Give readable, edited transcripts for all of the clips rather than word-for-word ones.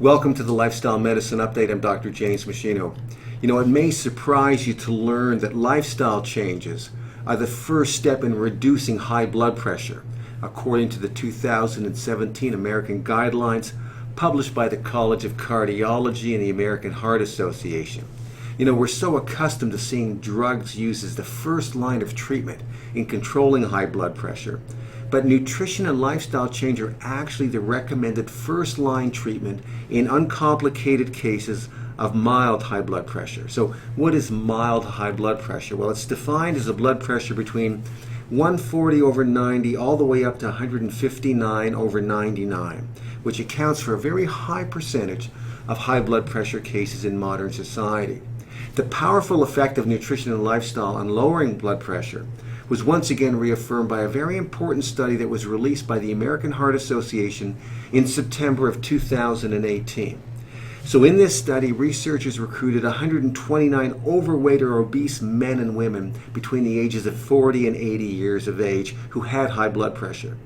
Welcome to the Lifestyle Medicine Update. I'm Dr. James Meschino. It may surprise you to learn that lifestyle changes are the first step in reducing high blood pressure, according to the 2017 American Guidelines published by the College of Cardiology and the American Heart Association. We're so accustomed to seeing drugs used as the first line of treatment in controlling high blood pressure, but nutrition and lifestyle change are actually the recommended first-line treatment in uncomplicated cases of mild high blood pressure. So what is mild high blood pressure? Well, it's defined as a blood pressure between 140/90 all the way up to 159/99, which accounts for a very high percentage of high blood pressure cases in modern society. The powerful effect of nutrition and lifestyle on lowering blood pressure was once again reaffirmed by a very important study that was released by the American Heart Association in September of 2018. So in this study, researchers recruited 129 overweight or obese men and women between the ages of 40 and 80 years of age who had high blood pressure.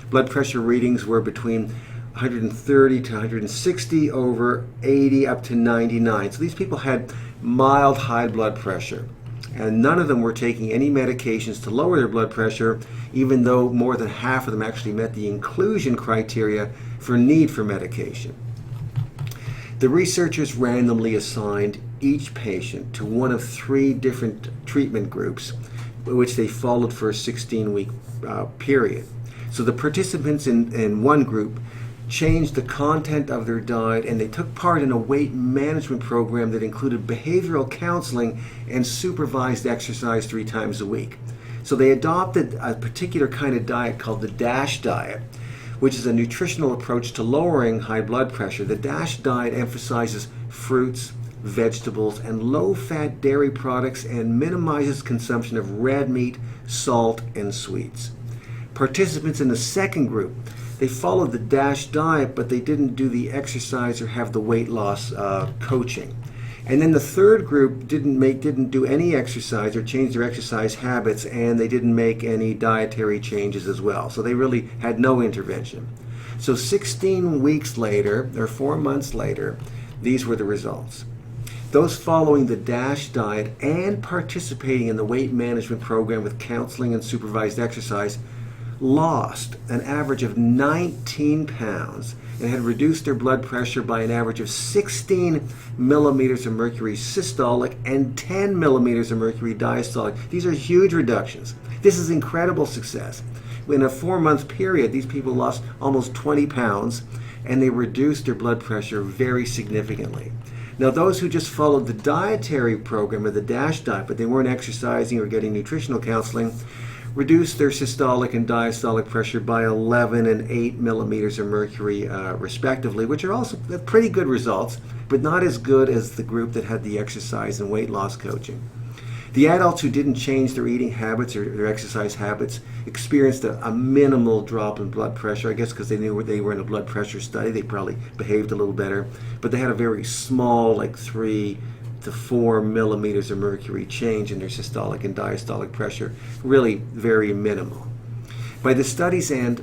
Blood pressure readings were between 130 to 160 over 80 up to 99. So these people had mild high blood pressure, and none of them were taking any medications to lower their blood pressure, even though more than half of them actually met the inclusion criteria for need for medication. The researchers randomly assigned each patient to one of three different treatment groups, which they followed for a 16-week period. So the participants in one group changed the content of their diet, and they took part in a weight management program that included behavioral counseling and supervised exercise 3 times a week. So they adopted a particular kind of diet called the DASH diet, which is a nutritional approach to lowering high blood pressure. The DASH diet emphasizes fruits, vegetables, and low-fat dairy products and minimizes consumption of red meat, salt, and sweets. Participants in the second group, they followed the DASH diet, but they didn't do the exercise or have the weight loss coaching. And then the third group didn't do any exercise or change their exercise habits, and they didn't make any dietary changes as well. So they really had no intervention. So 16 weeks later, or 4 months later, these were the results. Those following the DASH diet and participating in the weight management program with counseling and supervised exercise lost an average of 19 pounds and had reduced their blood pressure by an average of 16 millimeters of mercury systolic and 10 millimeters of mercury diastolic. These are huge reductions. This is incredible success. In a 4-month period, these people lost almost 20 pounds and they reduced their blood pressure very significantly. Now, those who just followed the dietary program of the DASH diet, but they weren't exercising or getting nutritional counseling, reduced their systolic and diastolic pressure by 11 and 8 millimeters of mercury respectively, which are also pretty good results, but not as good as the group that had the exercise and weight loss coaching. The adults who didn't change their eating habits or their exercise habits experienced a minimal drop in blood pressure, I guess because they knew they were in a blood pressure study. They probably behaved a little better, but they had a very small, like 3 to 4 millimeters of mercury change in their systolic and diastolic pressure, really very minimal. By the study's end,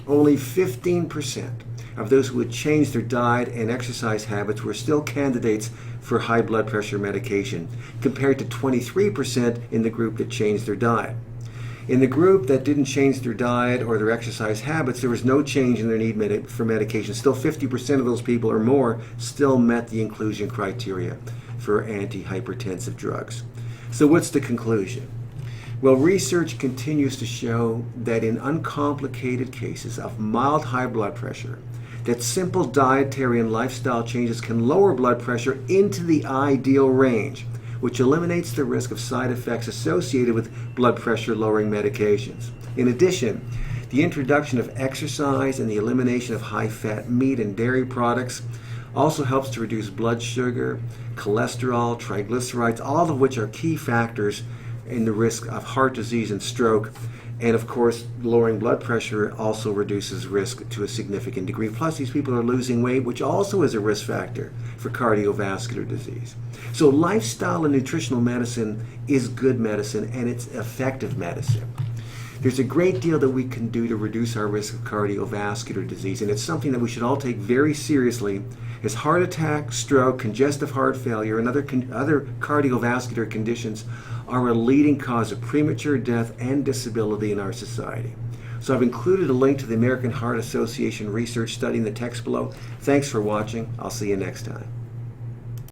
only 15% of those who had changed their diet and exercise habits were still candidates for high blood pressure medication, compared to 23% in the group that changed their diet. In the group that didn't change their diet or their exercise habits, there was no change in their need for medication. Still 50% of those people or more still met the inclusion criteria for antihypertensive drugs. So what's the conclusion? Well, research continues to show that in uncomplicated cases of mild high blood pressure, that simple dietary and lifestyle changes can lower blood pressure into the ideal range, which eliminates the risk of side effects associated with blood pressure lowering medications. In addition, the introduction of exercise and the elimination of high-fat meat and dairy products also helps to reduce blood sugar, cholesterol, triglycerides, all of which are key factors in the risk of heart disease and stroke. And of course, lowering blood pressure also reduces risk to a significant degree. Plus, these people are losing weight, which also is a risk factor for cardiovascular disease. So lifestyle and nutritional medicine is good medicine, and it's effective medicine. There's a great deal that we can do to reduce our risk of cardiovascular disease, and it's something that we should all take very seriously as heart attack, stroke, congestive heart failure, and other cardiovascular conditions are a leading cause of premature death and disability in our society. So I've included a link to the American Heart Association research study in the text below. Thanks for watching. I'll see you next time.